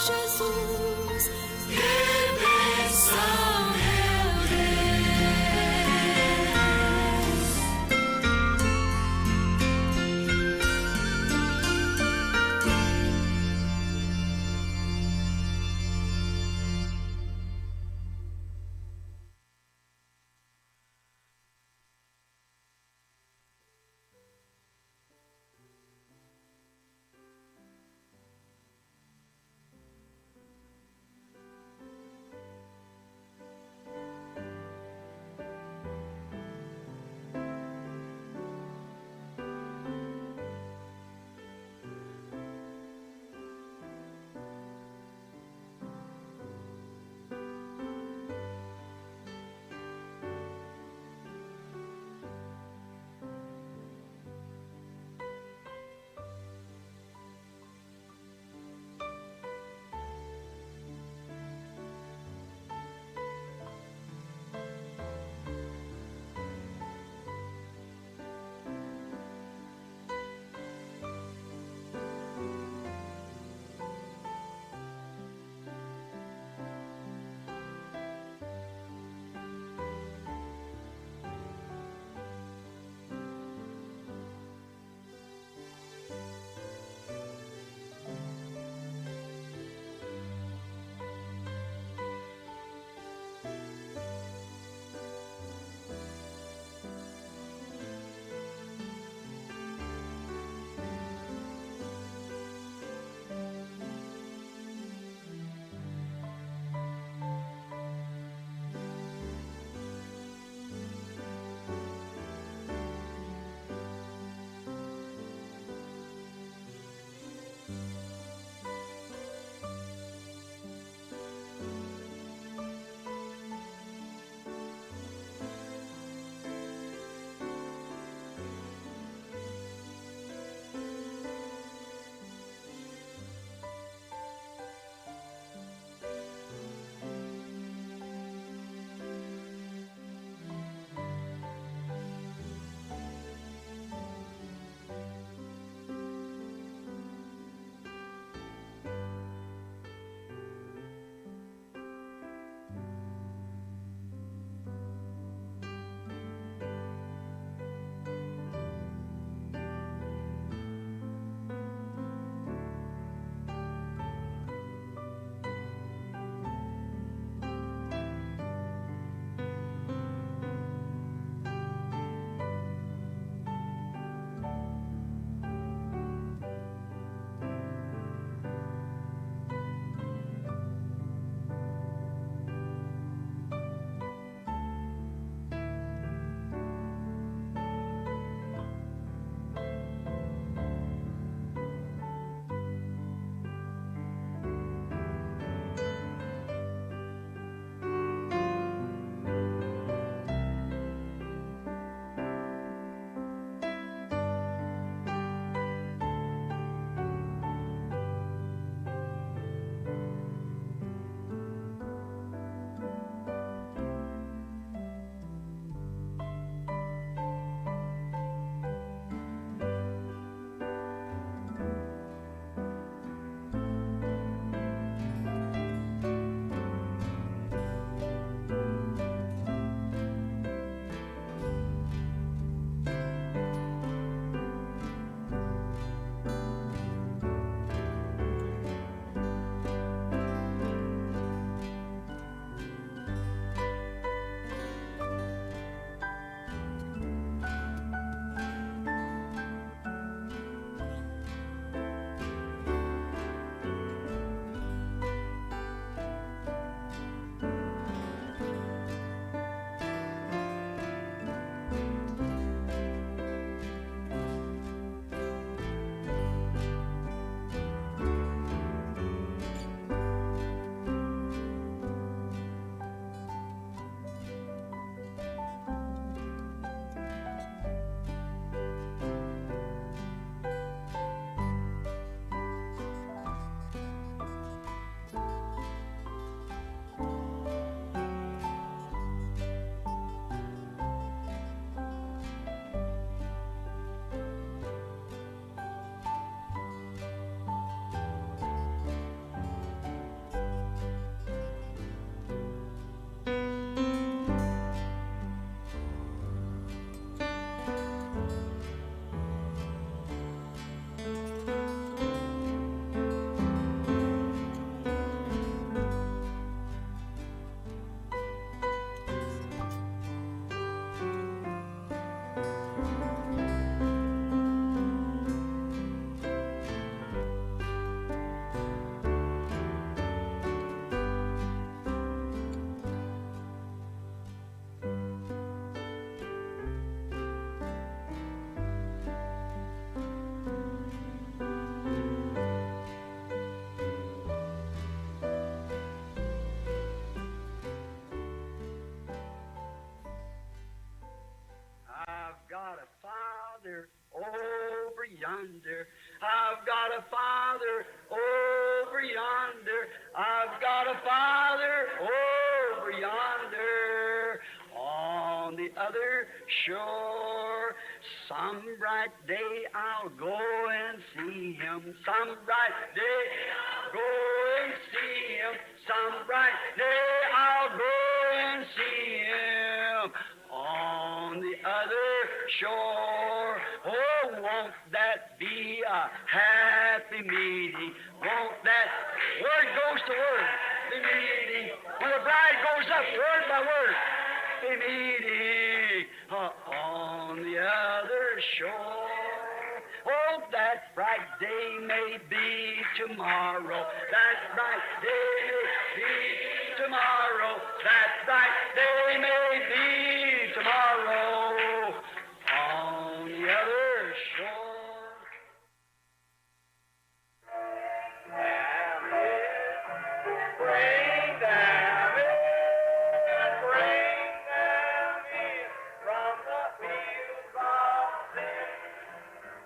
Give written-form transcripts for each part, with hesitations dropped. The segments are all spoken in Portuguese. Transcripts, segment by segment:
Jesus, que bênção, meu Deus. yonder. I've got a Father over yonder. I've got a Father over yonder. On the other shore, some bright day I'll go and see Him. Some bright day I'll go and see Him. Some bright day I'll go and see Him. On the other shore, oh, won't that be a happy meeting? Won't that word goes to word, the meeting, when the bride goes up word by word, the meeting on the other shore. Oh, that bright day may be tomorrow. That bright day may be tomorrow. That bright day may be tomorrow on the other shore. Bring them in, bring them in from the fields of sin.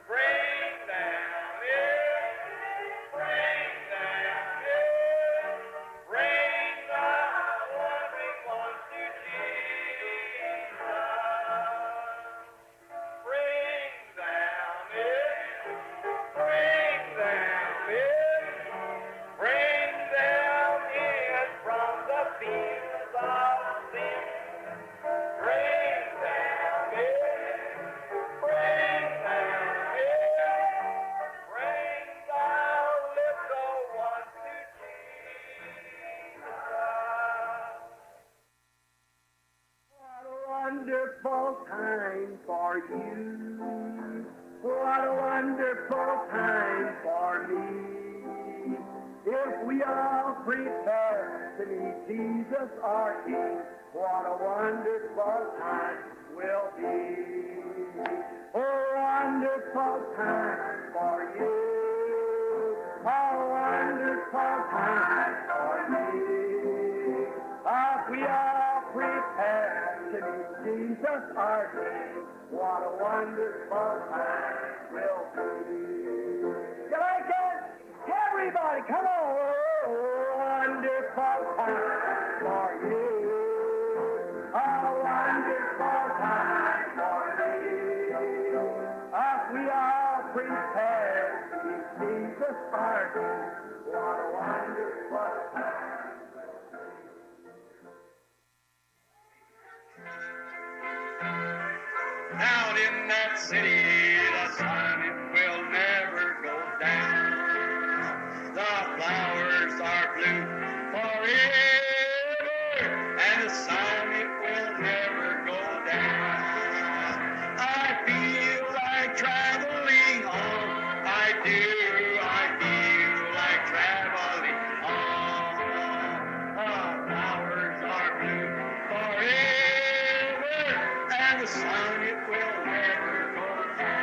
Bring them in, bring them in, bring the wandering ones to Jesus. Bring them in, bring them in, bring them in from the fields of sin. Bring them in, bring them in, bring the little ones to Jesus. What a wonderful time for you. What a wonderful time for me. If we all prepare to meet Jesus our King, what a wonderful time will be. A wonderful time for you. A wonderful time for me. If we all prepare to meet Jesus our King, what a wonderful time will be. You like it? Everybody, come on! Oh, wonderful time for you. A wonderful time for me. If we all prepare to meet Jesus our King, what a wonderful time. Down in that city, the sun it will never go down. The flowers are blue forever, and the sun it will never go down. I feel like traveling on. I do. I feel like traveling on. The flowers are blue forever, and the sun it will never go down.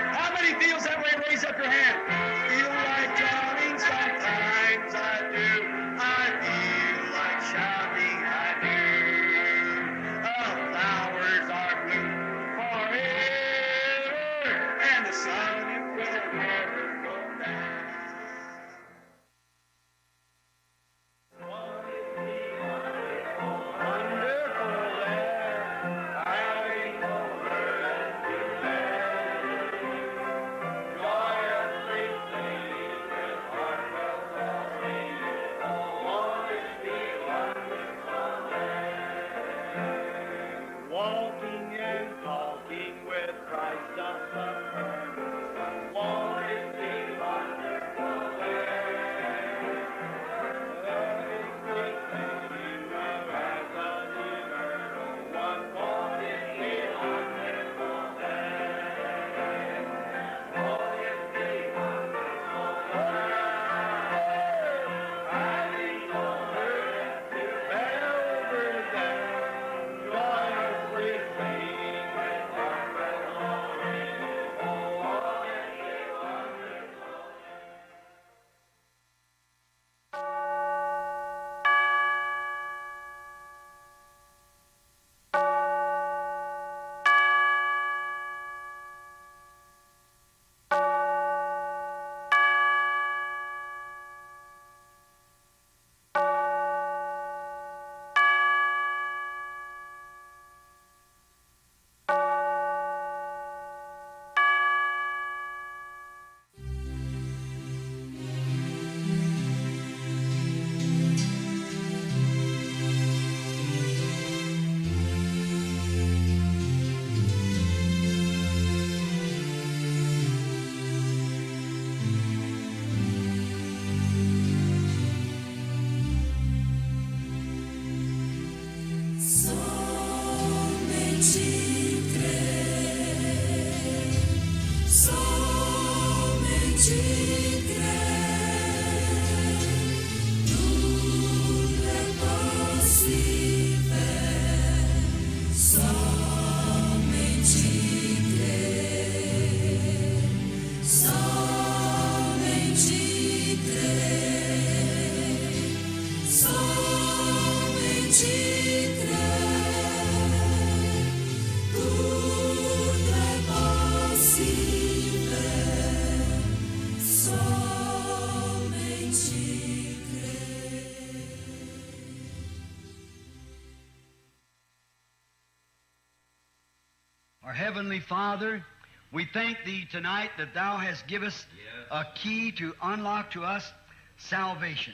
Heavenly Father, we thank Thee tonight that Thou hast given us a key to unlock to us salvation.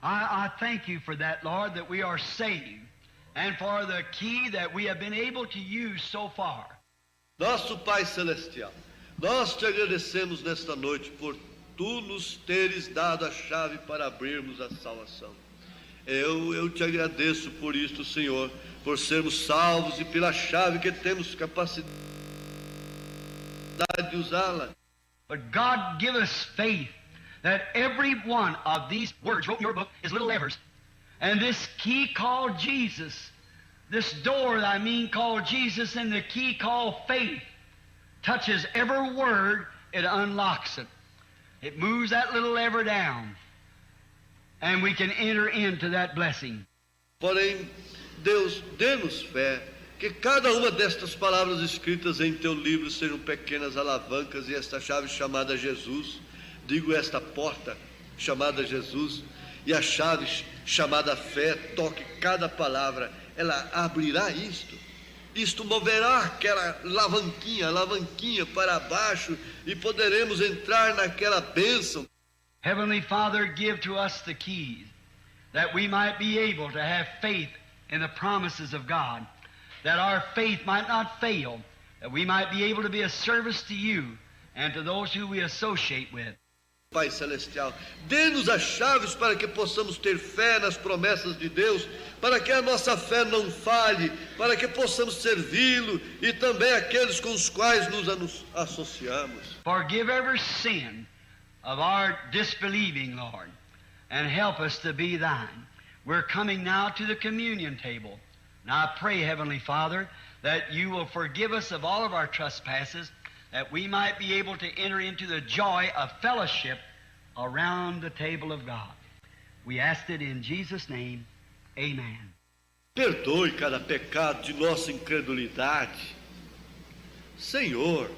I thank You for that, Lord, that we are saved, and for the key that we have been able to use so far. Nosso Pai Celestial, nós Te agradecemos nesta noite por Tu nos teres dado a chave para abrirmos a salvação. Eu Te agradeço por isto, Senhor, por sermos salvos e pela chave que temos capacidade de usá-la. But God give us faith that every one of these words wrote in Your book is little letters. And this key called Jesus, this door called Jesus, and the key called faith, touches every word, it unlocks it. It moves that little lever down, and we can enter into that blessing. Porém, Deus, dê-nos fé que cada uma destas palavras escritas em Teu livro sejam pequenas alavancas e esta chave chamada Jesus, digo esta porta chamada Jesus, e a chave chamada fé, toque cada palavra, ela abrirá isto moverá aquela alavanquinha para baixo e poderemos entrar naquela bênção. Heavenly Father, give to us the keys that we might be able to have faith in the promises of God, that our faith might not fail, that we might be able to be a service to You and to those who we associate with. Pai Celestial, dê-nos as chaves para que possamos ter fé nas promessas de Deus, para que a nossa fé não falhe, para que possamos servi-lo e também aqueles com os quais nos associamos. Forgive every sin of our disbelieving, Lord, and help us to be Thine. We're coming now to the communion table. And I pray, Heavenly Father, that You will forgive us of all of our trespasses, that we might be able to enter into the joy of fellowship around the table of God. We ask it in Jesus' name. Amen. Perdoe cada pecado de nossa incredulidade, Senhor,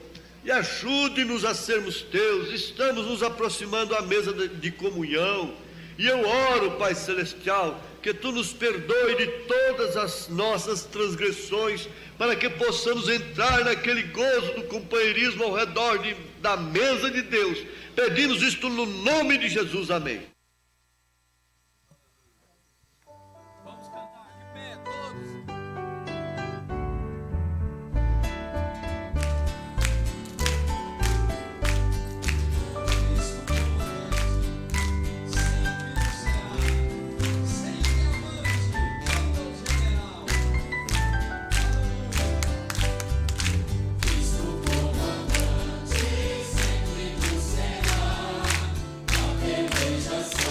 e ajude-nos a sermos Teus. Estamos nos aproximando à mesa de comunhão, e eu oro, Pai Celestial, que Tu nos perdoe de todas as nossas transgressões, para que possamos entrar naquele gozo do companheirismo ao redor da mesa de Deus. Pedimos isto no nome de Jesus, amém. Vamos cantar de pé todos. Just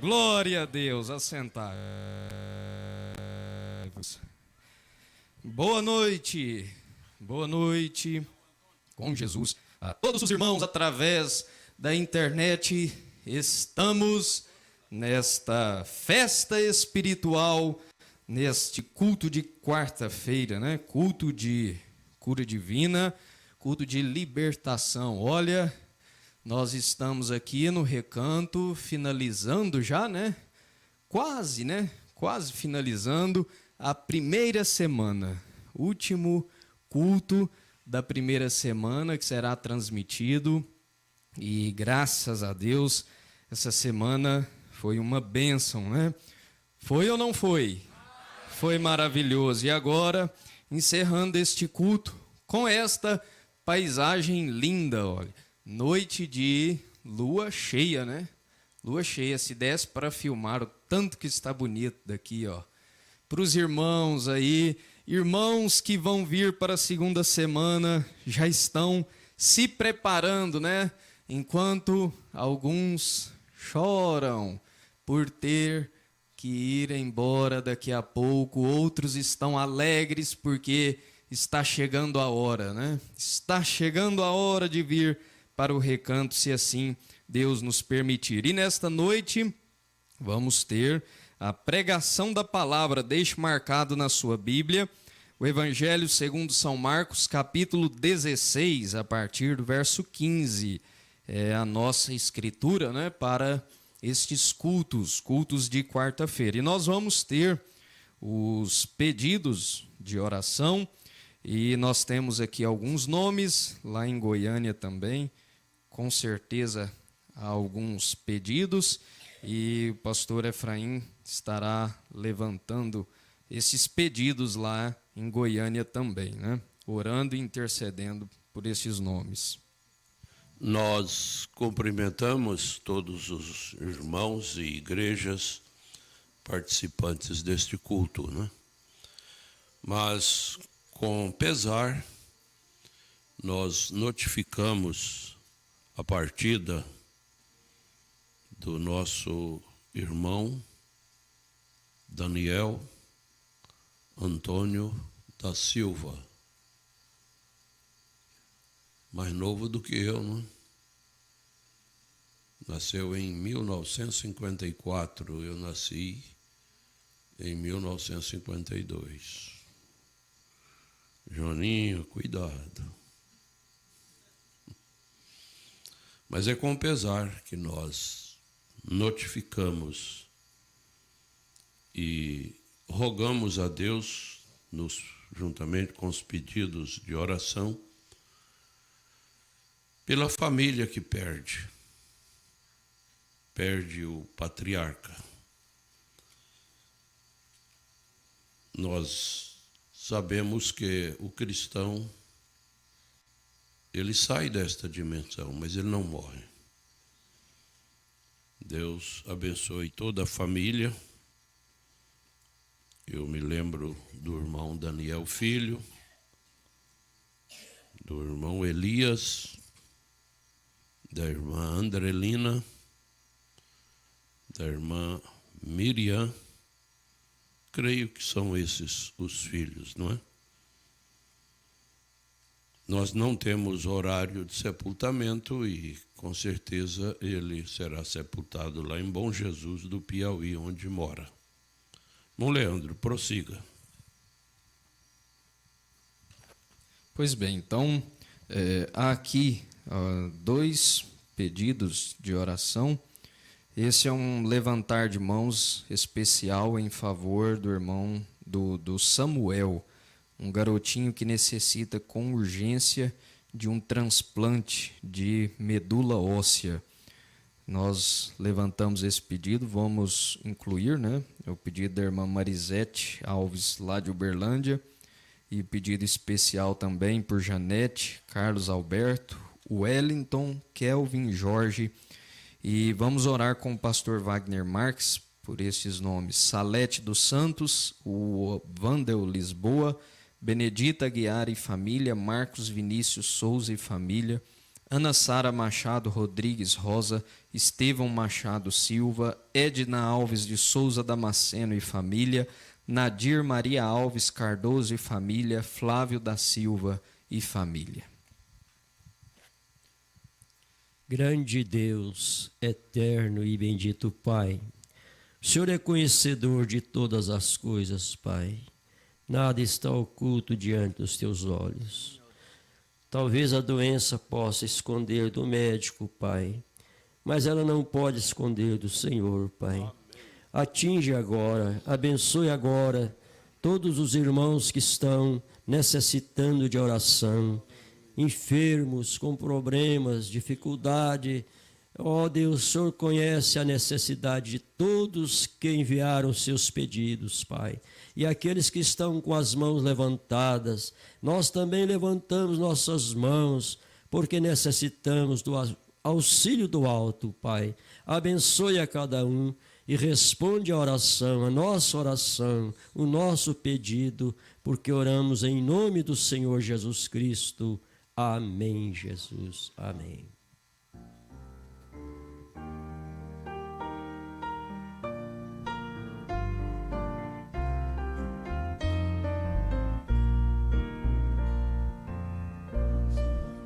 Glória a Deus, assentar. Boa noite com Jesus. A todos os irmãos através da internet, estamos nesta festa espiritual, neste culto de quarta-feira, né? Culto de cura divina, culto de libertação. Olha, nós estamos aqui no Recanto, finalizando já, né? Quase finalizando a primeira semana, último culto da primeira semana que será transmitido. E graças a Deus, essa semana foi uma bênção, né? Foi ou não foi? Foi maravilhoso. E agora, encerrando este culto com esta paisagem linda, olha. Noite de lua cheia, né? Lua cheia. Se desse para filmar o tanto que está bonito daqui, ó. Para os irmãos aí, irmãos que vão vir para a segunda semana, já estão se preparando, né? Enquanto alguns choram por ter que ir embora daqui a pouco, outros estão alegres porque está chegando a hora, né? Está chegando a hora de vir para o recanto, se assim Deus nos permitir. E nesta noite vamos ter a pregação da palavra. Deixe marcado na sua Bíblia o Evangelho segundo São Marcos, capítulo 16, a partir do verso 15. É a nossa escritura, né, para estes cultos de quarta-feira. E nós vamos ter os pedidos de oração, e nós temos aqui alguns nomes, lá em Goiânia também, com certeza há alguns pedidos, e o pastor Efraim estará levantando esses pedidos lá em Goiânia também, né? Orando e intercedendo por esses nomes. Nós cumprimentamos todos os irmãos e igrejas participantes deste culto, né? Mas, com pesar, nós notificamos a partida do nosso irmão Daniel Antônio da Silva, mais novo do que eu, né? Nasceu em 1954, eu nasci em 1952. Joninho, cuidado. Mas é com pesar que nós notificamos e rogamos a Deus, juntamente com os pedidos de oração, pela família que perde o patriarca. Nós sabemos que o cristão, ele sai desta dimensão, mas ele não morre. Deus abençoe toda a família. Eu me lembro do irmão Daniel Filho, do irmão Elias, da irmã Andrelina, da irmã Miriam. Creio que são esses os filhos, não é? Nós não temos horário de sepultamento e, com certeza, ele será sepultado lá em Bom Jesus do Piauí, onde mora. Bom, Leandro, prossiga. Pois bem, então, há aqui dois pedidos de oração. Esse é um levantar de mãos especial em favor do irmão do Samuel, um garotinho que necessita com urgência de um transplante de medula óssea. Nós levantamos esse pedido, vamos incluir, né, o pedido da irmã Marisete Alves, lá de Uberlândia, e pedido especial também por Janete, Carlos Alberto, Wellington, Kelvin, Jorge. E vamos orar com o pastor Wagner Marques por esses nomes: Salete dos Santos, o Vandel Lisboa, Benedita Aguiar e família, Marcos Vinícius Souza e família, Ana Sara Machado Rodrigues Rosa, Estevão Machado Silva, Edna Alves de Souza Damasceno e família, Nadir Maria Alves Cardoso e família, Flávio da Silva e família. Grande Deus, eterno e bendito Pai, o Senhor é conhecedor de todas as coisas, Pai. Nada está oculto diante dos teus olhos. Talvez a doença possa esconder do médico, Pai, mas ela não pode esconder do Senhor, Pai. Atinge agora, abençoe agora todos os irmãos que estão necessitando de oração, enfermos, com problemas, dificuldade. Ó Deus, o Senhor conhece a necessidade de todos que enviaram seus pedidos, Pai. E aqueles que estão com as mãos levantadas, nós também levantamos nossas mãos, porque necessitamos do auxílio do alto, Pai. Abençoe a cada um e responde a oração, a nossa oração, o nosso pedido, porque oramos em nome do Senhor Jesus Cristo. Amém, Jesus. Amém.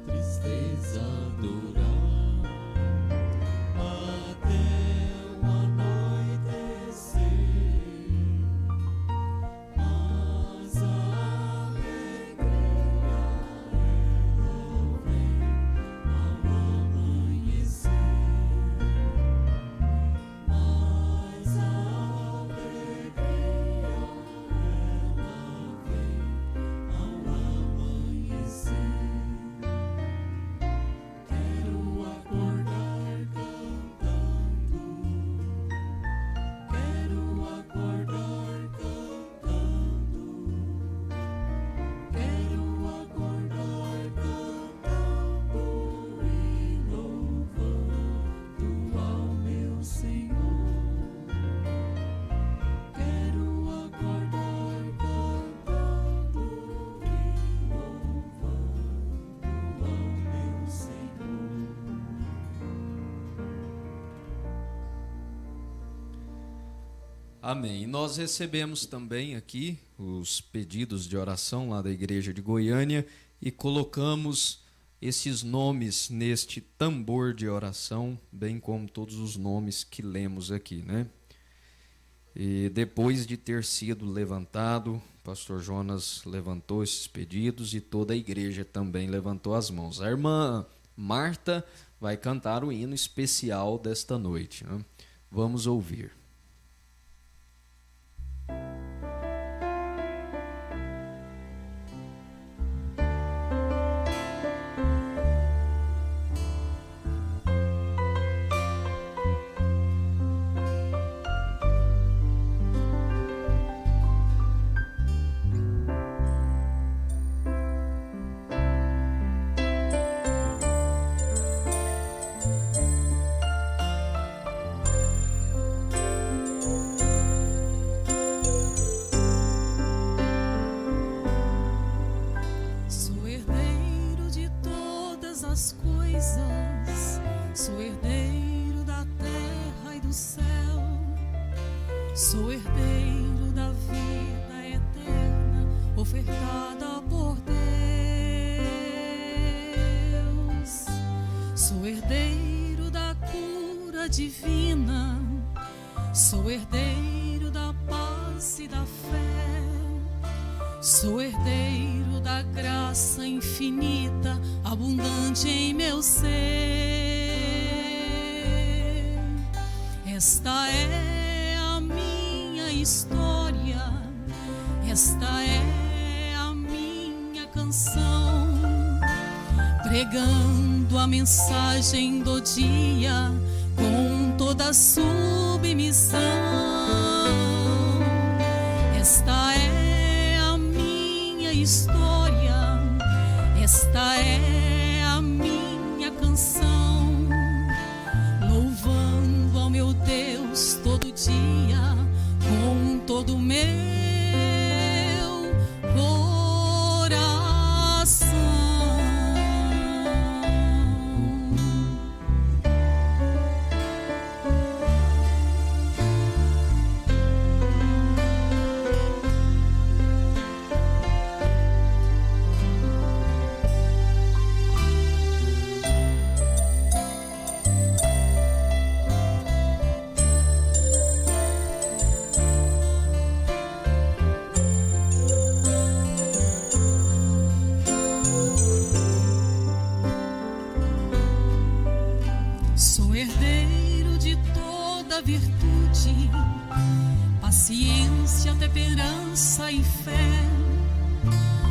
Tristeza durar até o anoitecer, mas a alegria ela vem ao amanhecer, mas a alegria ela vem ao amanhecer. Quero acordar cantando, quero acordar cantando, quero acordar cantando e louvando ao meu Senhor. Quero acordar cantando e louvando ao meu Senhor. Amém. E nós recebemos também aqui os pedidos de oração lá da igreja de Goiânia e colocamos esses nomes neste tambor de oração, bem como todos os nomes que lemos aqui, né? E depois de ter sido levantado, o pastor Jonas levantou esses pedidos e toda a igreja também levantou as mãos. A irmã Marta vai cantar o hino especial desta noite, né? Vamos ouvir. Sou herdeiro de todas as coisas, sou herdeiro da terra e do céu, sou herdeiro da vida eterna ofertada por Deus, sou herdeiro da cura divina, sou herdeiro da paz e da fé. Sou herdeiro da graça infinita, abundante em meu ser. Esta é a minha história, esta é a minha canção, pregando a mensagem do dia com toda submissão. Esta é história, esta é a minha canção, louvando ao meu Deus todo dia, com todo o meu coração. ciência, temperança e fé.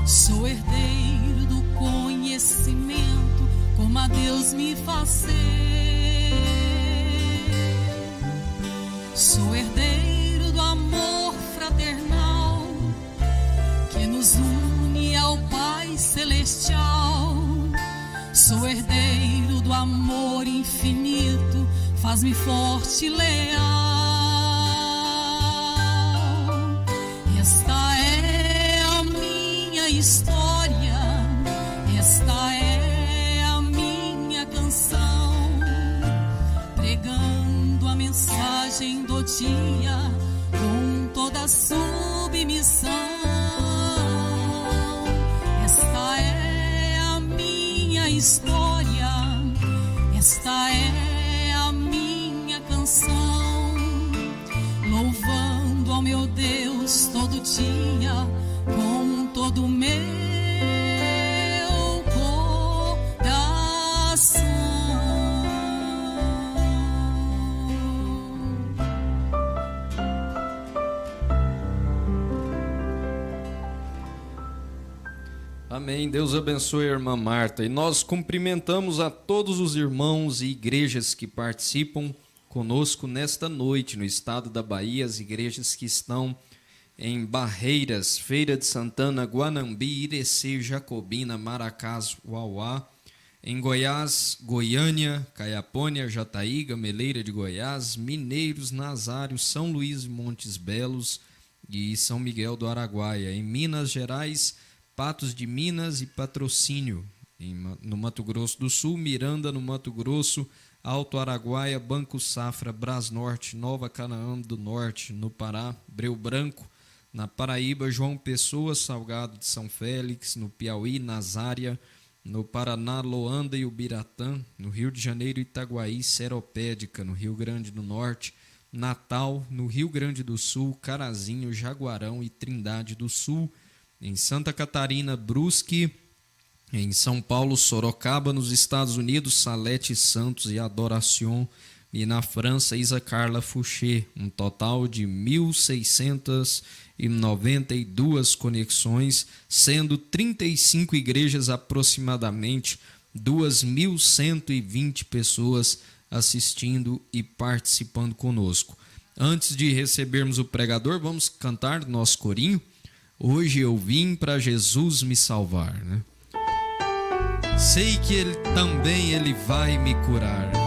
Sou herdeiro do conhecimento, como a Deus me faz ser. Sou herdeiro do amor fraternal que nos une ao Pai Celestial. Sou herdeiro do amor infinito, faz-me forte e leal. Esta é a minha história, esta é a minha canção, pregando a mensagem do dia com toda a submissão. Esta é a minha história, esta é a minha canção, louvando ao meu Deus todo dia com todo o meu coração. Amém. Deus abençoe a irmã Marta. E nós cumprimentamos a todos os irmãos e igrejas que participam conosco nesta noite no estado da Bahia, as igrejas que estão em Barreiras, Feira de Santana, Guanambi, Irecê, Jacobina, Maracás, Uauá, em Goiás, Goiânia, Caiapônia, Jataí, Gameleira de Goiás, Mineiros, Nazário, São Luís e Montes Belos e São Miguel do Araguaia, em Minas Gerais, Patos de Minas e Patrocínio, no Mato Grosso do Sul, Miranda no Mato Grosso, Alto Araguaia, Banco Safra, Brasnorte, Nova Canaã do Norte, no Pará, Breu Branco, na Paraíba, João Pessoa, Salgado de São Félix, no Piauí, Nazária, no Paraná, Loanda e Ubiratã, no Rio de Janeiro, Itaguaí, Seropédica, no Rio Grande do Norte, Natal, no Rio Grande do Sul, Carazinho, Jaguarão e Trindade do Sul, em Santa Catarina, Brusque, em São Paulo, Sorocaba, nos Estados Unidos, Salete Santos e Adoración, e na França, Isa Carla Fouché, um total de 1.692 conexões, sendo 35 igrejas aproximadamente, 2.120 pessoas assistindo e participando conosco. Antes de recebermos o pregador, vamos cantar nosso corinho. Hoje eu vim para Jesus me salvar, né? Sei que Ele também vai me curar.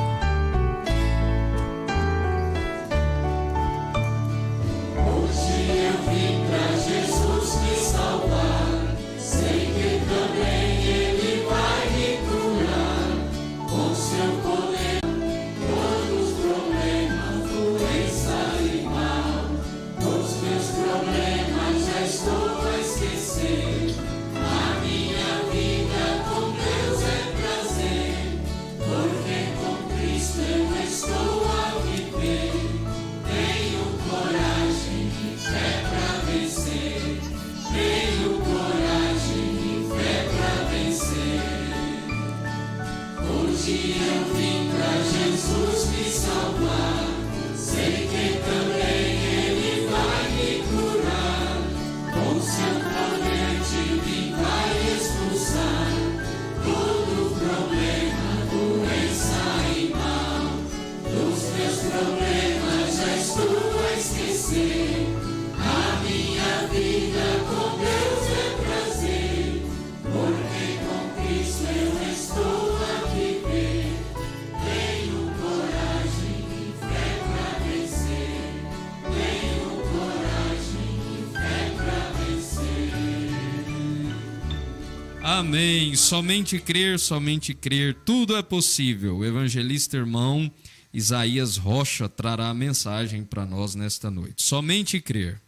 Amém. Somente crer, tudo é possível. O evangelista irmão Isaías Rocha trará a mensagem para nós nesta noite. Somente crer.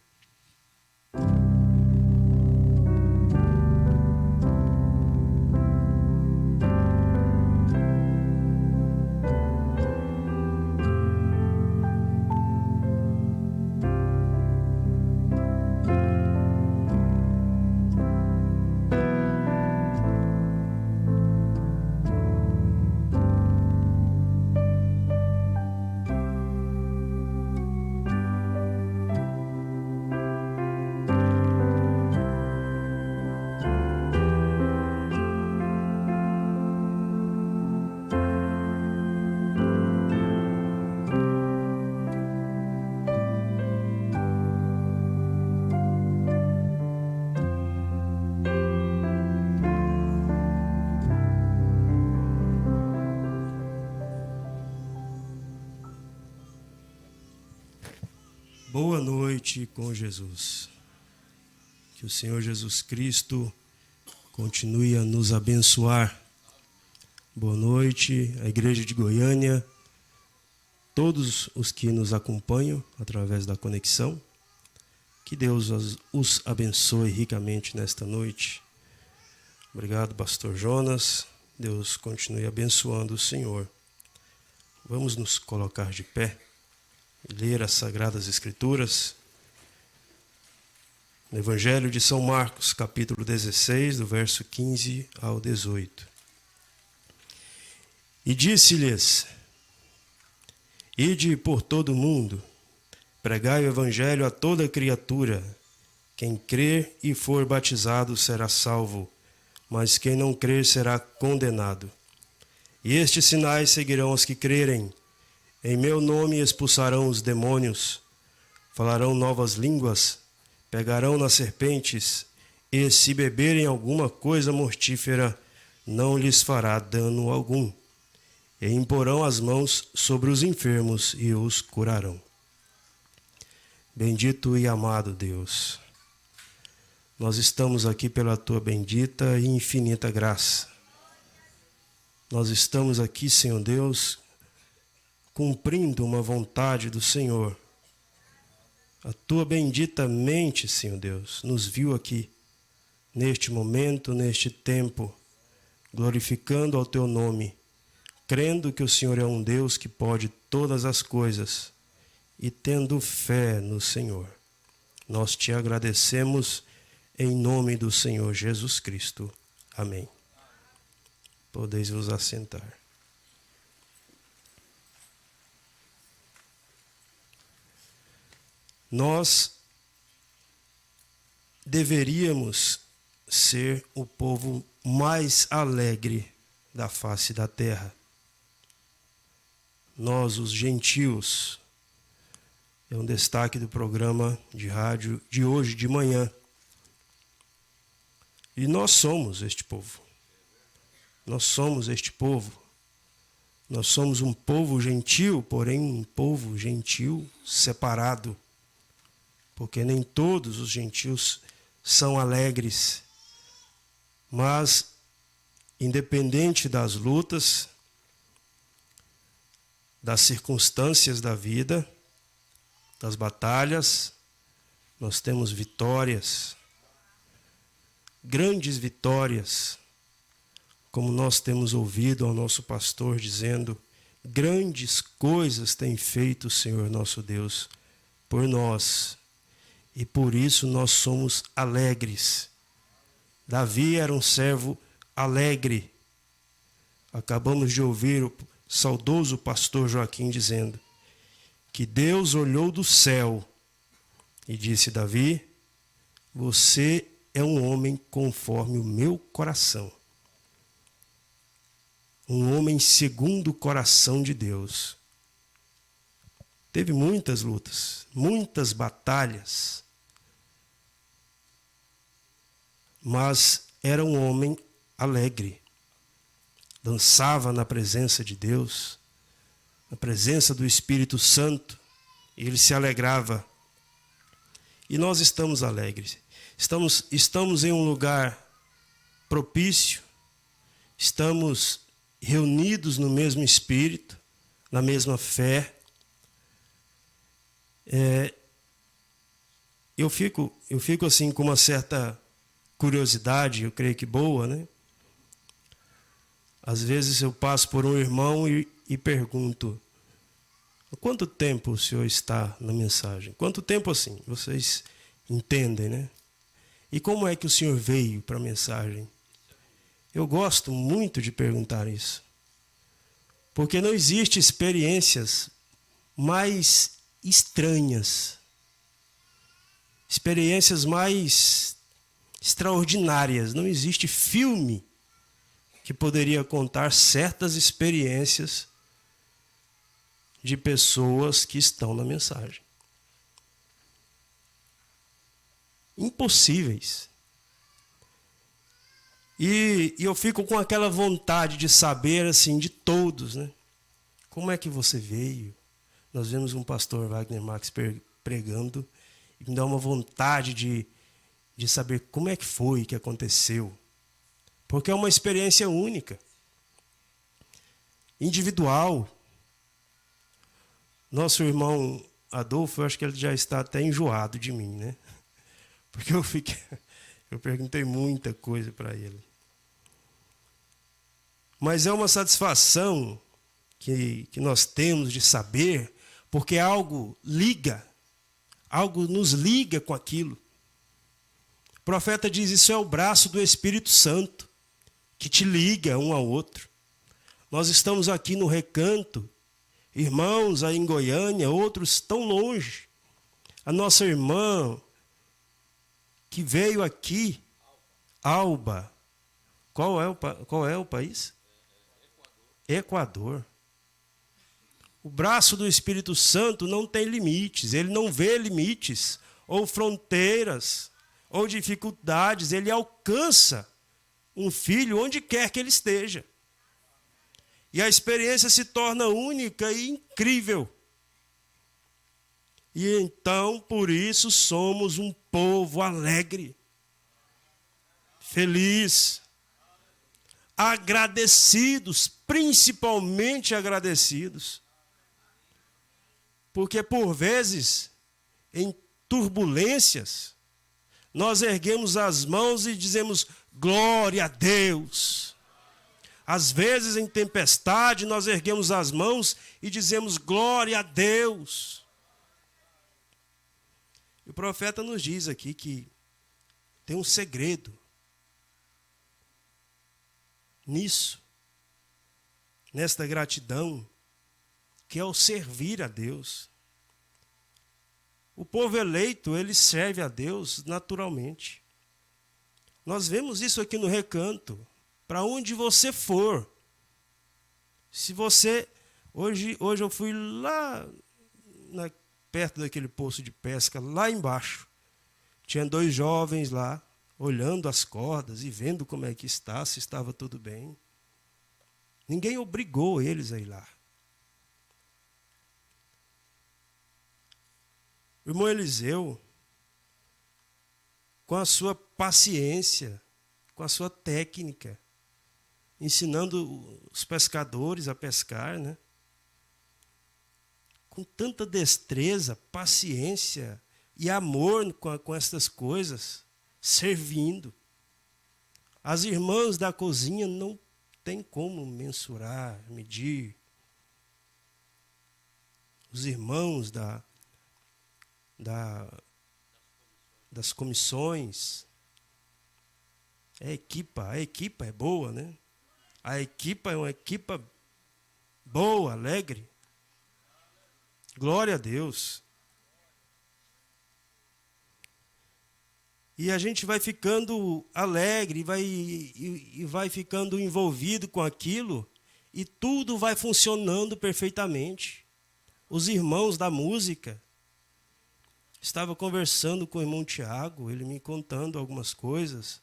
Boa noite com Jesus. Que o Senhor Jesus Cristo continue a nos abençoar. Boa noite à Igreja de Goiânia, todos os que nos acompanham através da conexão. Que Deus os abençoe ricamente nesta noite. Obrigado, pastor Jonas. Deus continue abençoando o Senhor. Vamos nos colocar de pé e ler as Sagradas Escrituras. No Evangelho de São Marcos, capítulo 16, do verso 15 ao 18. E disse-lhes: Ide por todo o mundo, pregai o Evangelho a toda criatura. Quem crer e for batizado será salvo, mas quem não crer será condenado. E estes sinais seguirão os que crerem. Em meu nome expulsarão os demônios, falarão novas línguas, pegarão nas serpentes, e se beberem alguma coisa mortífera, não lhes fará dano algum. E imporão as mãos sobre os enfermos e os curarão. Bendito e amado Deus, nós estamos aqui pela tua bendita e infinita graça. Nós estamos aqui, Senhor Deus, cumprindo uma vontade do Senhor. A tua bendita mente, Senhor Deus, nos viu aqui, neste momento, neste tempo, glorificando ao teu nome, crendo que o Senhor é um Deus que pode todas as coisas e tendo fé no Senhor. Nós te agradecemos em nome do Senhor Jesus Cristo. Amém. Podeis vos assentar. Nós deveríamos ser o povo mais alegre da face da terra. Nós, os gentios, é um destaque do programa de rádio de hoje de manhã. E nós somos este povo. Nós somos este povo. Nós somos um povo gentil, porém um povo gentil separado. Porque nem todos os gentios são alegres. Mas, independente das lutas, das circunstâncias da vida, das batalhas, nós temos vitórias, grandes vitórias, como nós temos ouvido ao nosso pastor dizendo: grandes coisas tem feito o Senhor nosso Deus por nós, e por isso nós somos alegres. Davi era um servo alegre. Acabamos de ouvir o saudoso pastor Joaquim dizendo que Deus olhou do céu e disse: Davi, você é um homem conforme o meu coração. Um homem segundo o coração de Deus. Teve muitas lutas, muitas batalhas, mas era um homem alegre. Dançava na presença de Deus, na presença do Espírito Santo, e ele se alegrava. E nós estamos alegres. Estamos em um lugar propício, estamos reunidos no mesmo Espírito, na mesma fé. Eu fico assim com uma certa curiosidade, eu creio que boa, né? Às vezes eu passo por um irmão e pergunto: há quanto tempo o senhor está na mensagem? Quanto tempo assim? Vocês entendem, né? E como é que o senhor veio para a mensagem? Eu gosto muito de perguntar isso. Porque não existe experiências mais estranhas, experiências mais extraordinárias. Não existe filme que poderia contar certas experiências de pessoas que estão na mensagem. Impossíveis. E eu fico com aquela vontade de saber, assim, de todos, né? Como é que você veio? Nós vemos um pastor Wagner Max pregando e me dá uma vontade de saber como é que foi que aconteceu. Porque é uma experiência única, individual. Nosso irmão Adolfo, eu acho que ele já está até enjoado de mim, né? Porque eu perguntei muita coisa para ele. Mas é uma satisfação que nós temos de saber, porque algo nos liga com aquilo. O profeta diz, isso é o braço do Espírito Santo, que te liga um ao outro. Nós estamos aqui no Recanto, irmãos aí em Goiânia, outros tão longe. A nossa irmã que veio aqui, Alba, qual é o país? Equador. O braço do Espírito Santo não tem limites, ele não vê limites, ou fronteiras, ou dificuldades, ele alcança um filho onde quer que ele esteja. E a experiência se torna única e incrível. E então, por isso, somos um povo alegre, feliz, agradecidos, principalmente agradecidos. Porque, por vezes, em turbulências, nós erguemos as mãos e dizemos glória a Deus. Às vezes, em tempestade, nós erguemos as mãos e dizemos glória a Deus. E o profeta nos diz aqui que tem um segredo nisso, nesta gratidão, que é o servir a Deus. O povo eleito, ele serve a Deus naturalmente. Nós vemos isso aqui no Recanto. Para onde você for. Se você... Hoje eu fui lá perto daquele poço de pesca, lá embaixo. Tinha 2 jovens lá, olhando as cordas e vendo como é que está, se estava tudo bem. Ninguém obrigou eles a ir lá. O irmão Eliseu, com a sua paciência, com a sua técnica, ensinando os pescadores a pescar, né? Com tanta destreza, paciência e amor com estas coisas, servindo. As irmãs da cozinha não tem como mensurar, medir. Os irmãos das comissões. A equipa é boa, né? A equipa é uma equipa boa, alegre. Glória a Deus. E a gente vai ficando alegre, vai ficando envolvido com aquilo, e tudo vai funcionando perfeitamente. Os irmãos da música, estava conversando com o irmão Tiago, ele me contando algumas coisas,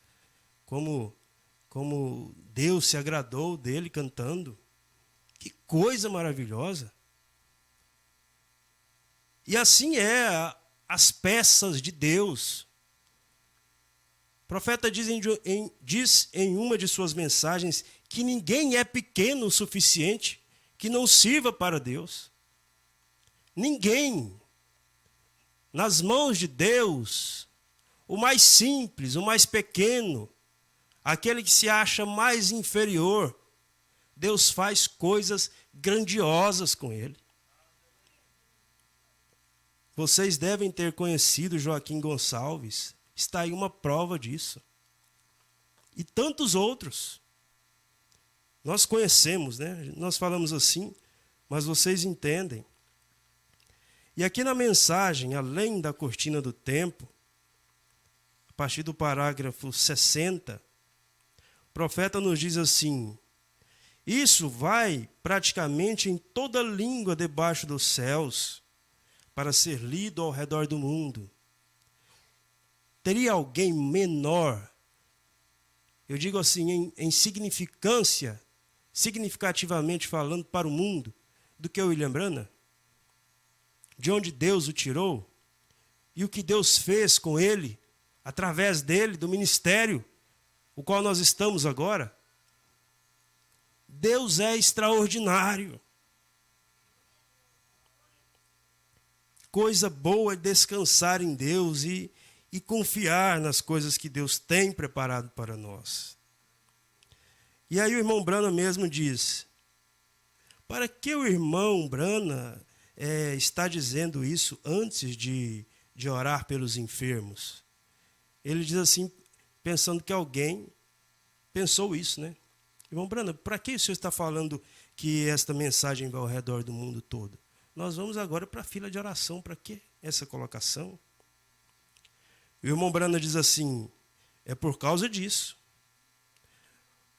como Deus se agradou dele cantando. Que coisa maravilhosa. E assim é as peças de Deus. O profeta diz em uma de suas mensagens que ninguém é pequeno o suficiente que não sirva para Deus. Ninguém. Nas mãos de Deus, o mais simples, o mais pequeno, aquele que se acha mais inferior, Deus faz coisas grandiosas com ele. Vocês devem ter conhecido Joaquim Gonçalves. Está aí uma prova disso. E tantos outros. Nós conhecemos, né? Nós falamos assim, mas vocês entendem. E aqui na mensagem, além da cortina do tempo, a partir do parágrafo 60, o profeta nos diz assim: isso vai praticamente em toda língua debaixo dos céus, para ser lido ao redor do mundo. Teria alguém menor, eu digo assim, em significância, significativamente falando para o mundo, do que o William Branham? De onde Deus o tirou? e o que Deus fez com ele, através dele, do ministério, o qual nós estamos agora, Deus é extraordinário. Coisa boa é descansar em Deus e confiar nas coisas que Deus tem preparado para nós. E aí o irmão Brana mesmo diz, para que o irmão Brana está dizendo isso antes de orar pelos enfermos? Ele diz assim, pensando que alguém pensou isso, né? Irmão Brana, para que o senhor está falando que esta mensagem vai ao redor do mundo todo? Nós vamos agora para a fila de oração, para que essa colocação? O irmão Brana diz assim, é por causa disso,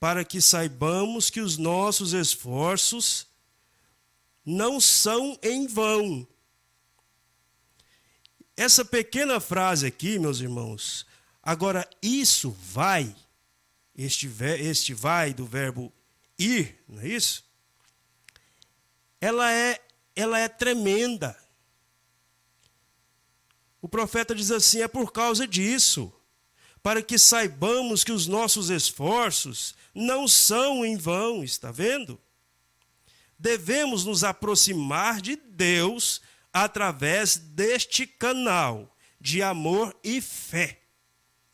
para que saibamos que os nossos esforços não são em vão. Essa pequena frase aqui, meus irmãos, agora isso vai, este vai do verbo ir, não é isso? Ela é tremenda. O profeta diz assim, é por causa disso, para que saibamos que os nossos esforços não são em vão, está vendo? Devemos nos aproximar de Deus através deste canal de amor e fé,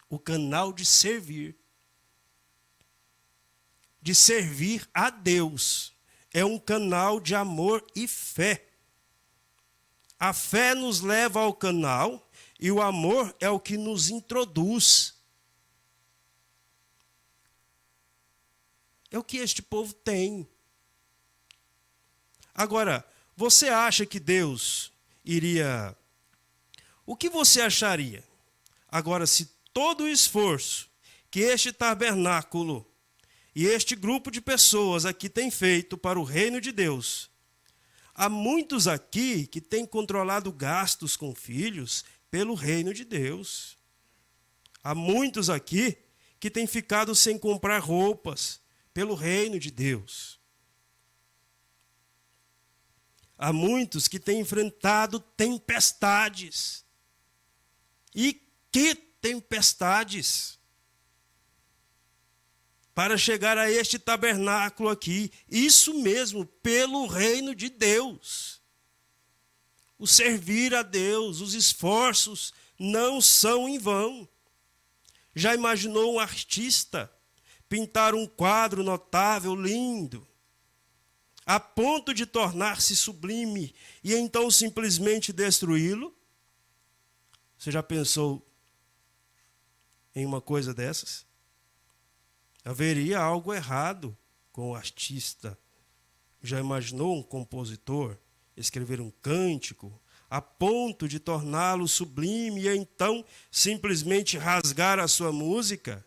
o canal de servir a Deus. É um canal de amor e fé. A fé nos leva ao canal e o amor é o que nos introduz. É o que este povo tem. Agora, você acha que Deus iria... O que você acharia? Agora, se todo o esforço que este tabernáculo e este grupo de pessoas aqui tem feito para o reino de Deus, há muitos aqui que têm controlado gastos com filhos pelo reino de Deus. Há muitos aqui que têm ficado sem comprar roupas pelo reino de Deus. Há muitos que têm enfrentado tempestades. E que tempestades! Para chegar a este tabernáculo aqui, isso mesmo, pelo reino de Deus. O servir a Deus, os esforços não são em vão. Já imaginou um artista pintar um quadro notável, lindo, a ponto de tornar-se sublime e então simplesmente destruí-lo? Você já pensou em uma coisa dessas? Haveria algo errado com o artista. Já imaginou um compositor escrever um cântico a ponto de torná-lo sublime e então simplesmente rasgar a sua música?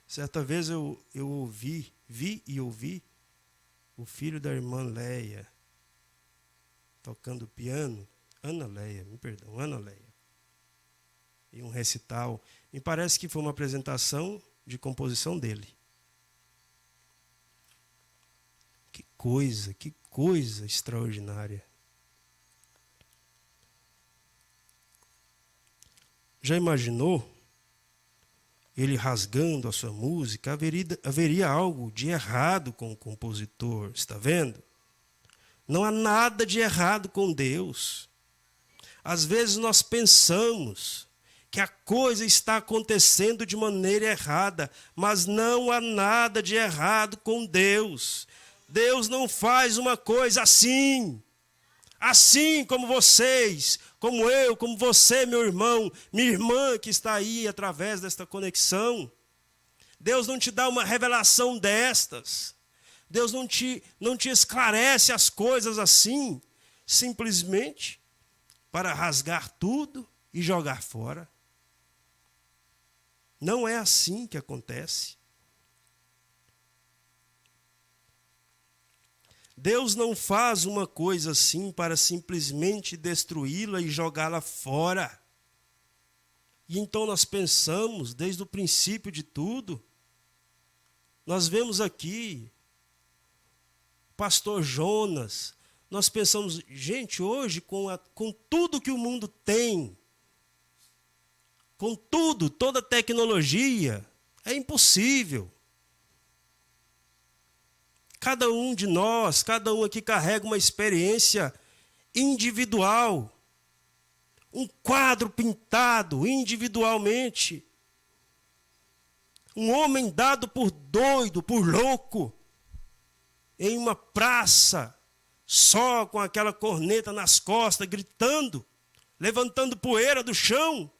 Certa vez eu vi o filho da irmã Leia tocando piano, Ana Leia, em um recital. Me parece que foi uma apresentação de composição dele. Que coisa extraordinária. Já imaginou ele rasgando a sua música? Haveria algo de errado com o compositor, está vendo? Não há nada de errado com Deus. Às vezes nós pensamos que a coisa está acontecendo de maneira errada, mas não há nada de errado com Deus. Deus não faz uma coisa assim. Assim como vocês, como eu, como você, meu irmão, minha irmã que está aí através desta conexão. Deus não te dá uma revelação destas. Deus não te esclarece as coisas assim, simplesmente para rasgar tudo e jogar fora. Não é assim que acontece. Deus não faz uma coisa assim para simplesmente destruí-la e jogá-la fora. E então nós pensamos, desde o princípio de tudo, nós vemos aqui o pastor Jonas Nós pensamos, gente, hoje, com tudo que o mundo tem, com tudo, toda a tecnologia, é impossível. Cada um de nós, cada um aqui carrega uma experiência individual, um quadro pintado individualmente. Um homem dado por doido, por louco, em uma praça, só com aquela corneta nas costas, gritando, levantando poeira do chão.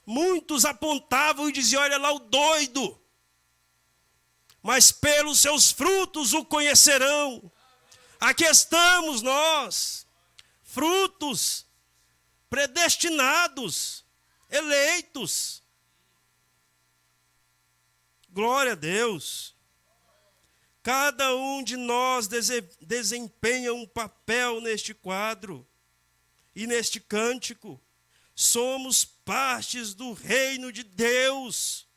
Muitos apontavam e diziam, olha lá o doido. Mas pelos seus frutos o conhecerão. Aqui estamos nós, frutos, predestinados, eleitos. Glória a Deus. Cada um de nós desempenha um papel neste quadro e neste cântico. Somos partes do reino de Deus.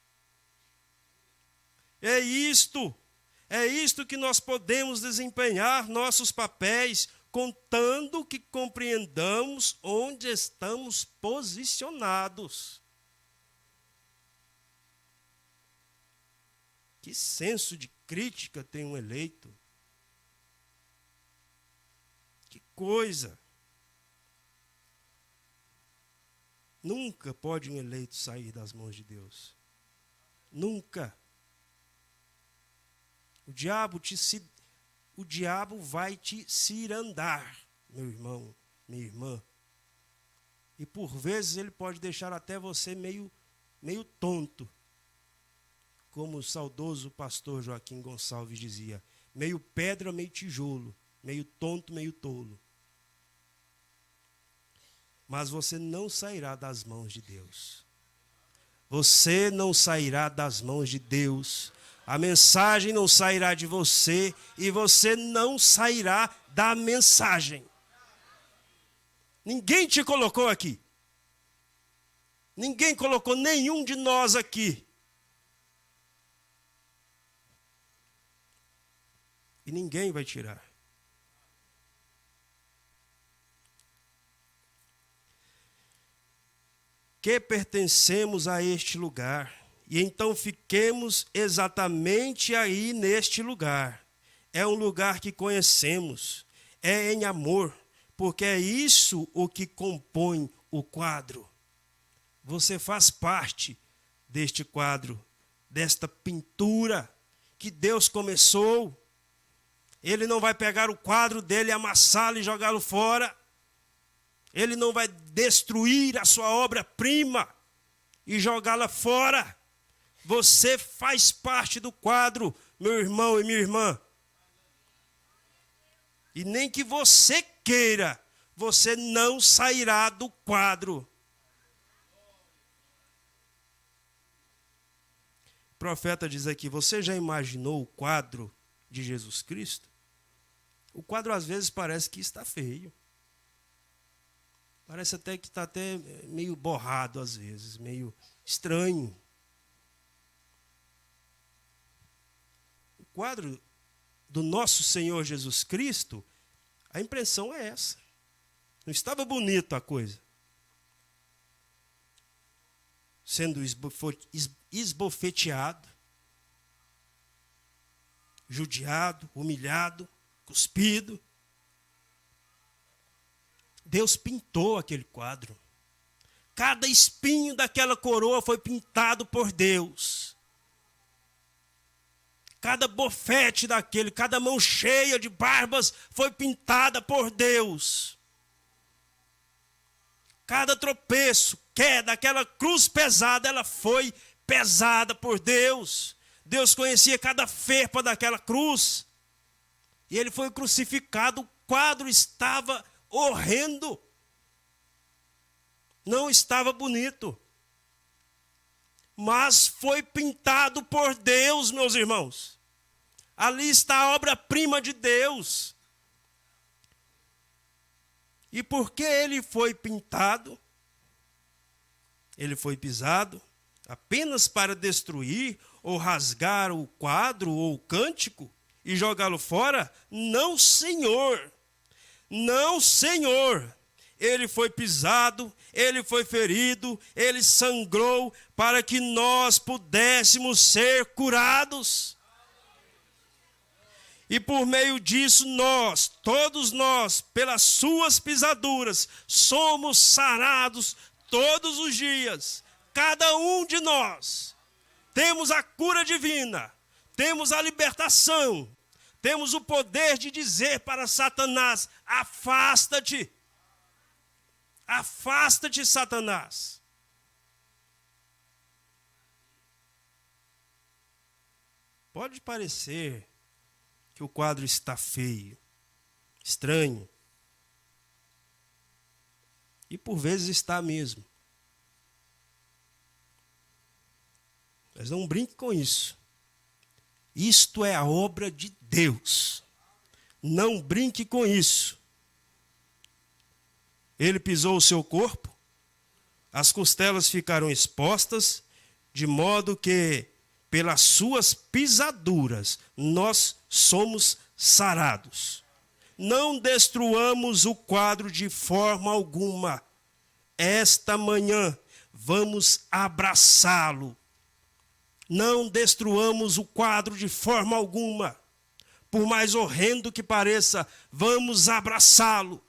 É isto que nós podemos desempenhar nossos papéis, contando que compreendamos onde estamos posicionados. Que senso de crítica tem um eleito? Que coisa! Nunca pode um eleito sair das mãos de Deus. Nunca. O diabo vai te cirandar, meu irmão, minha irmã. E por vezes ele pode deixar até você meio tonto. Como o saudoso pastor Joaquim Gonçalves dizia, meio pedra, meio tijolo, meio tonto, meio tolo. Mas você não sairá das mãos de Deus. Você não sairá das mãos de Deus. A mensagem não sairá de você e você não sairá da mensagem. Ninguém te colocou aqui. Ninguém colocou nenhum de nós aqui. E ninguém vai tirar. Que pertencemos a este lugar, e então fiquemos exatamente aí neste lugar. É um lugar que conhecemos, é em amor, porque é isso o que compõe o quadro. Você faz parte deste quadro, desta pintura que Deus começou. Ele não vai pegar o quadro dele, amassá-lo e jogá-lo fora. Ele não vai destruir a sua obra-prima e jogá-la fora. Você faz parte do quadro, meu irmão e minha irmã. E nem que você queira, você não sairá do quadro. O profeta diz aqui, você já imaginou o quadro de Jesus Cristo? O quadro às vezes parece que está feio. Parece até que está até meio borrado às vezes, meio estranho. O quadro do nosso Senhor Jesus Cristo, a impressão é essa. Não estava bonito a coisa. Sendo esbofeteado, judiado, humilhado, cuspido. Deus pintou aquele quadro. Cada espinho daquela coroa foi pintado por Deus. Cada bofete daquele, cada mão cheia de barbas foi pintada por Deus. Cada tropeço, queda, aquela cruz pesada, ela foi pesada por Deus. Deus conhecia cada ferpa daquela cruz. E ele foi crucificado, o quadro estava horrendo. Não estava bonito. Mas foi pintado por Deus, meus irmãos. Ali está a obra-prima de Deus. E por que ele foi pintado? Ele foi pisado apenas para destruir ou rasgar o quadro ou o cântico e jogá-lo fora? Não, Senhor. Não, Senhor. Ele foi pisado, ele foi ferido, ele sangrou para que nós pudéssemos ser curados. E por meio disso nós, todos nós, pelas suas pisaduras, somos sarados todos os dias. Cada um de nós temos a cura divina, temos a libertação, temos o poder de dizer para Satanás: afasta-te. Afasta-te, Satanás. Pode parecer que o quadro está feio, estranho. E por vezes está mesmo. Mas não brinque com isso. Isto é a obra de Deus. Não brinque com isso. Ele pisou o seu corpo, as costelas ficaram expostas, de modo que, pelas suas pisaduras, nós somos sarados. Não destruamos o quadro de forma alguma. Esta manhã vamos abraçá-lo. Não destruamos o quadro de forma alguma. Por mais horrendo que pareça, vamos abraçá-lo.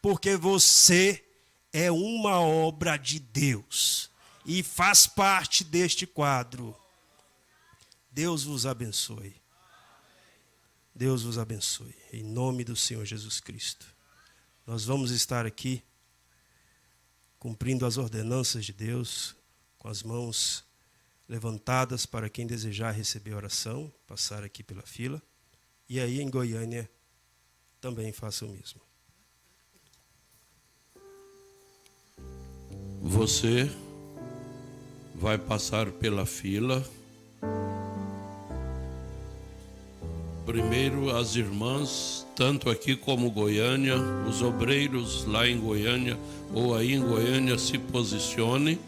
Porque você é uma obra de Deus e faz parte deste quadro. Deus vos abençoe. Deus vos abençoe. Em nome do Senhor Jesus Cristo. Nós vamos estar aqui cumprindo as ordenanças de Deus, com as mãos levantadas para quem desejar receber oração, passar aqui pela fila. E aí em Goiânia também faça o mesmo. Você vai passar pela fila. Primeiro as irmãs, tanto aqui como Goiânia, os obreiros lá em Goiânia ou aí em Goiânia se posicionem.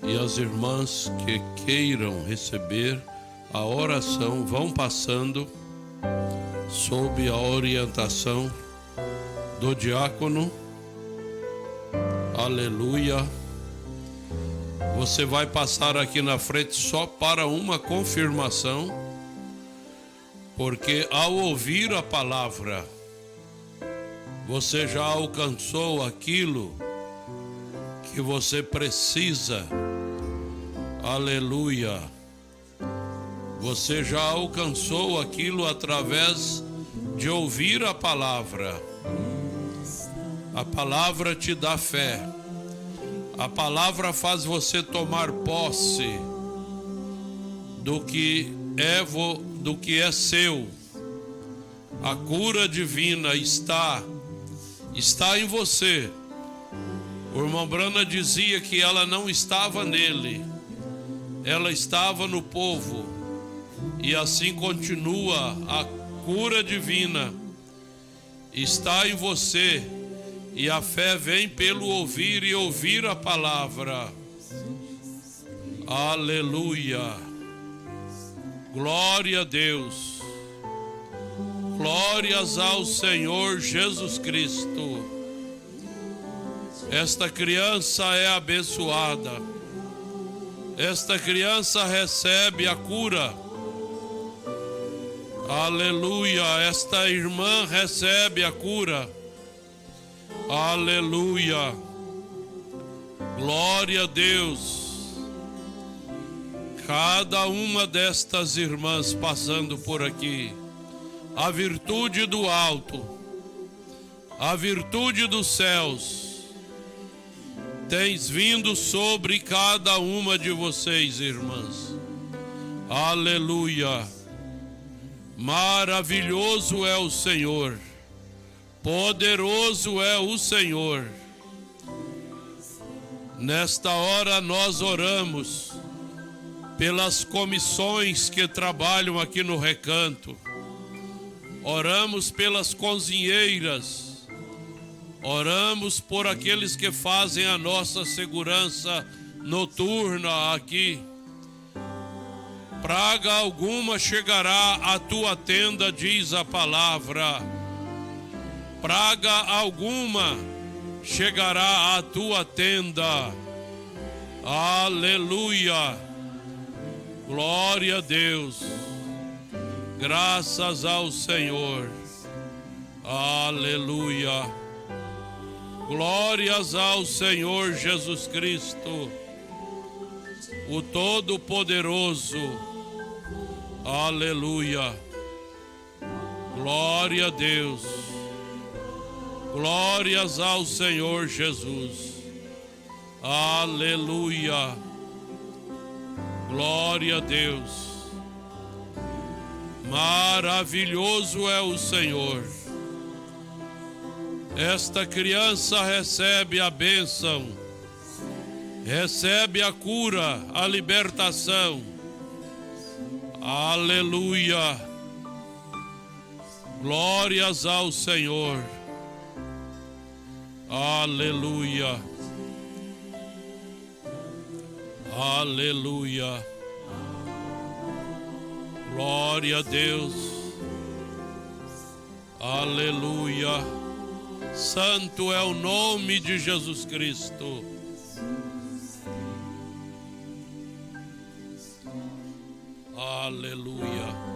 E as irmãs que queiram receber a oração vão passando sob a orientação do diácono. Aleluia. Você vai passar aqui na frente só para uma confirmação, porque ao ouvir a palavra, você já alcançou aquilo que você precisa. Aleluia. Você já alcançou aquilo através de ouvir a palavra. A palavra te dá fé. A palavra faz você tomar posse do que é seu. A cura divina está em você. O irmão Brana dizia que ela não estava nele, ela estava no povo. E assim continua. A cura divina está em você. E a fé vem pelo ouvir e ouvir a palavra. Aleluia. Glória a Deus. Glórias ao Senhor Jesus Cristo. Esta criança é abençoada. Esta criança recebe a cura. Aleluia. Esta irmã recebe a cura. Aleluia. Glória a Deus. Cada uma destas irmãs passando por aqui, a virtude do alto, a virtude dos céus, tens vindo sobre cada uma de vocês, irmãs. Aleluia. Maravilhoso é o Senhor. Poderoso é o Senhor. Nesta hora nós oramos pelas comissões que trabalham aqui no recanto. Oramos pelas cozinheiras. Oramos por aqueles que fazem a nossa segurança noturna aqui. Praga alguma chegará à tua tenda, diz a palavra. praga alguma chegará à tua tenda. Aleluia. Glória a Deus. Graças ao Senhor. Aleluia. Glórias ao Senhor Jesus Cristo, o Todo-Poderoso. Aleluia. Glória a Deus. Glórias ao Senhor Jesus. Aleluia. Glória a Deus. Maravilhoso é o Senhor. Esta criança recebe a bênção, recebe a cura, a libertação. Aleluia. Glórias ao Senhor. Aleluia. Aleluia. Glória a Deus. Aleluia. Santo é o nome de Jesus Cristo. Aleluia.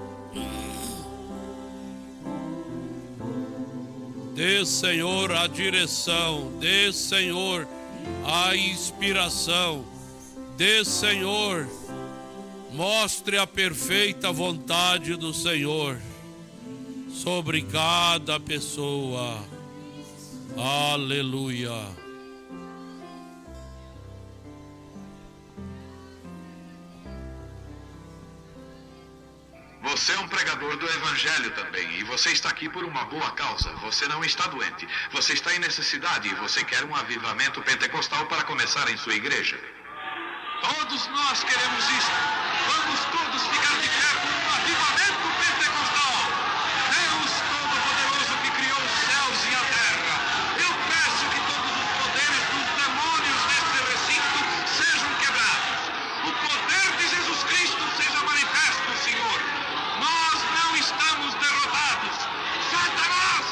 Dê, Senhor, a direção. Dê, Senhor, a inspiração. Dê, Senhor, mostre a perfeita vontade do Senhor sobre cada pessoa. Aleluia. Você é um pregador do Evangelho também, e você está aqui por uma boa causa. Você não está doente, você está em necessidade e você quer um avivamento pentecostal para começar em sua igreja. Todos nós queremos isso. Vamos todos ficar de pé por um avivamento pentecostal. Deus Todo-Poderoso que criou os céus e a terra. Eu peço que todos os poderes dos demônios neste recinto sejam quebrados. O poder de Jesus Cristo seja manifesto, Senhor. Nós não estamos derrotados. Satanás,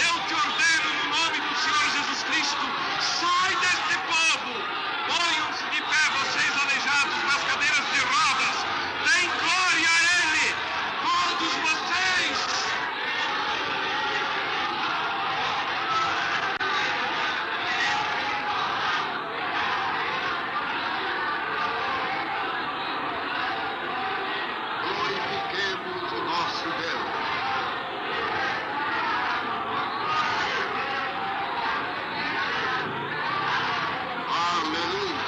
eu te ordeno no nome do Senhor Jesus Cristo, sai deste povo. Ponham-se de pé, vocês aleijados nas cadeiras de rodas. Deem glória a Ele, todos vocês. Glorifiquemos o nosso Deus. Aleluia.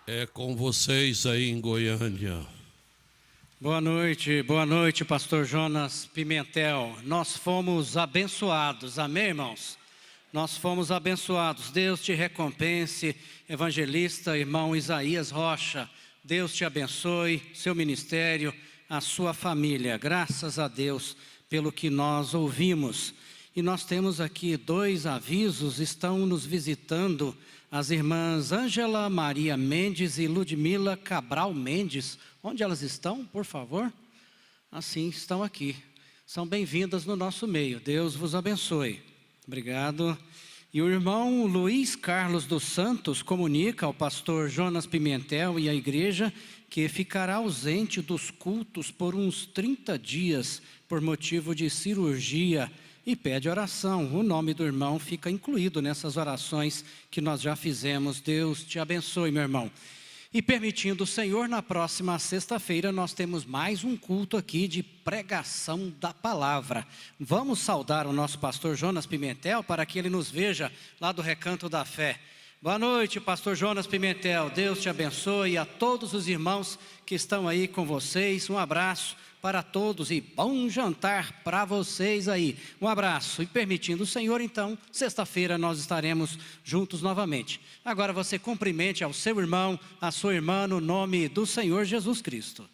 É com vocês aí em Goiânia. Boa noite, pastor Jonas Pimentel. Nós fomos abençoados, amém, irmãos? Nós fomos abençoados. Deus te recompense, evangelista, irmão Isaías Rocha. Deus te abençoe, seu ministério, a sua família. Graças a Deus pelo que nós ouvimos. E nós temos aqui 2 avisos, estão nos visitando as irmãs Ângela Maria Mendes e Ludmila Cabral Mendes. Onde elas estão, por favor? Assim, estão aqui. São bem-vindas no nosso meio. Deus vos abençoe. Obrigado. E o irmão Luiz Carlos dos Santos comunica ao pastor Jonas Pimentel e à igreja que ficará ausente dos cultos por uns 30 dias por motivo de cirurgia e pede oração. O nome do irmão fica incluído nessas orações que nós já fizemos. Deus te abençoe, meu irmão. E permitindo o Senhor, na próxima sexta-feira nós temos mais um culto aqui de pregação da palavra. Vamos saudar o nosso pastor Jonas Pimentel para que ele nos veja lá do Recanto da Fé. Boa noite, pastor Jonas Pimentel. Deus te abençoe, e a todos os irmãos que estão aí com vocês. Um abraço para todos e bom jantar para vocês aí. Um abraço. E permitindo o Senhor, então, sexta-feira nós estaremos juntos novamente. Agora você cumprimente ao seu irmão, à sua irmã, no nome do Senhor Jesus Cristo.